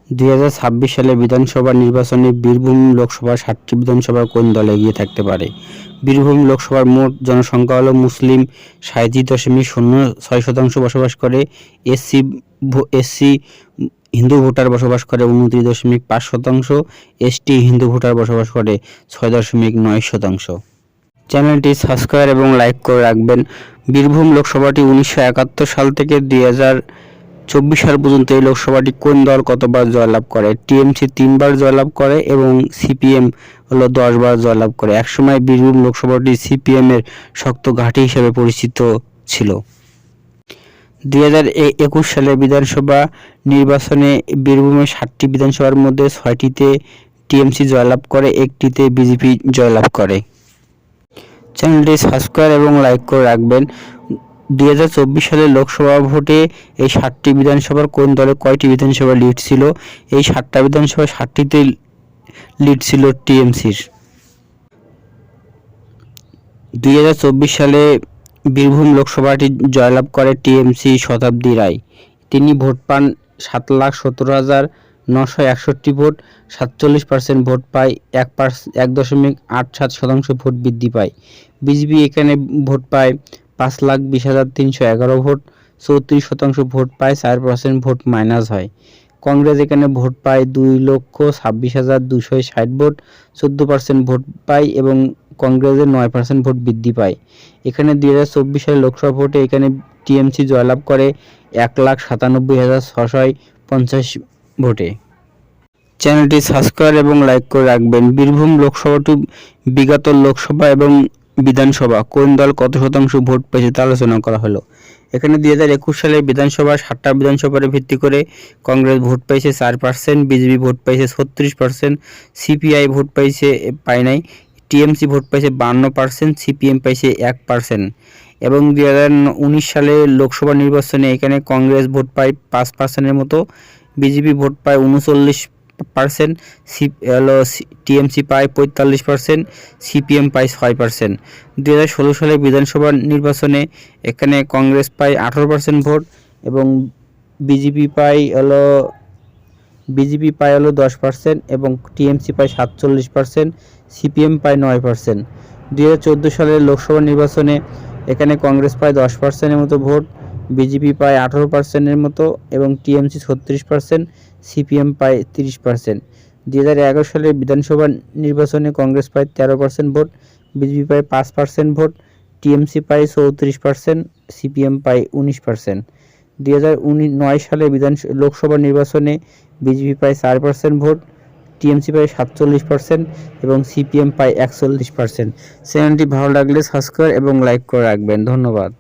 2026 সালে বিধানসভা নির্বাচনে বীরভূম লোকসভার 7টি বিধানসভার কোন দল এগিয়ে থাকতে পারে? বীরভূম লোকসভার মোট জনসংখ্যা হল মুসলিম 37.06% বসবাস করে, এসসি হিন্দু ভোটার বসবাস করে 29.5%, এসটি হিন্দু ভোটার বসবাস করে 6.9%। চ্যানেলটি সাবস্ক্রাইব এবং লাইক করে রাখবেন। বীরভূম লোকসভাটি 1971 সাল থেকে 2024 সাল পর্যন্ত এই লোকসভাটি কোন দল কতবার জয়লাভ করে? টিএমসি 3বার জয়লাভ করে এবং সিপিএম 10 বার জয়লাভ করে। একসময় বীরভূম লোকসভাটি সিপিএম এর শক্ত ঘাঁটি হিসেবে পরিচিত ছিল। 2021 সালে বিধানসভা নির্বাচনে বীরভূমের 7টি বিধানসভার মধ্যে 6টিতে টিএমসি জয়লাভ করে, একটিতে বিজেপি জয়লাভ করে। চ্যানেলটি সাবস্ক্রাইব এবং লাইক করে রাখবেন। 2024 সালের লোকসভা ভোটে এই 7টি বিধানসভার কোন দলের কয়টি বিধানসভা লিড ছিল? এই 7টা বিধানসভা 7টিতে লিড ছিল টিএমসির। 2024 সালে বীরভূম লোকসভাটি জয়লাভ করে টিএমসি শতাব্দী রায়। তিনি ভোট পান 7,17,961 ভোট, 47% ভোট পায়, 1.87% ভোট বৃদ্ধি পায়। বিজেপি এখানে ভোট পায় 5,20,311 ভোট, 34% ভোট পায়, 4% ভোট মাইনাস হয়। কংগ্রেস এখানে ভোট পায় 2,26,260 ভোট, 14% ভোট পায় এবং কংগ্রেসের 9% ভোট বৃদ্ধি পায়। এখানে 2024 সালের লোকসভা ভোটে এখানে টিএমসি জয়লাভ করে 1,97,650 ভোটে। চ্যানেলটি সাবস্ক্রাইব এবং লাইক করে রাখবেন। বীরভূম লোকসভাটি বিগত লোকসভা এবং বিধানসভা কোন দল কত শতাংশ ভোট পেয়েছে তা আলোচনা করা হলো। এখানে 2021 সালে বিধানসভা 7টা বিধানসভার ভিত্তি করে কংগ্রেস ভোট পেয়েছে 4%, বিজেপি ভোট পেয়েছে 36%, সিপিআই ভোট পায় নাই, টিএমসি ভোট পেয়েছে 52%, সিপিএম পেয়েছে 1%। এবং 2019 সালে লোকসভা নির্বাচনে এখানে কংগ্রেস ভোট পায় 5%-এর মতো, বিজেপি ভোট পায় 39%, টিএমসি পায় 45%, সিপিএম পায় 6%। 2016 সালে বিধানসভা নির্বাচনে এখানে কংগ্রেস পায় 18% ভোট এবং বিজেপি পায় 10% এবং টিএমসি পায় 47%, সিপিএম পায় 9%। 2014 সালের লোকসভা নির্বাচনে এখানে কংগ্রেস পায় 10%-এর মতো ভোট, বিজেপি পায় 18%-এর মতো এবং টিএমসি 36%, সিপিএম পায় 30%। 2011 সালের বিধানসভা নির্বাচনে কংগ্রেস পায় 13% ভোট, বিজেপি পায় 5% ভোট, টিএমসি পায় 34%, সিপিএম পায় 19%। 2009 সালে লোকসভা নির্বাচনে বিজেপি পায় 4% ভোট, টিএমসি পায় 47% এবং সিপিএম পায় 41%। চ্যানেলটি ভালো লাগলে সাবস্ক্রাইব এবং লাইক করে রাখবেন। ধন্যবাদ।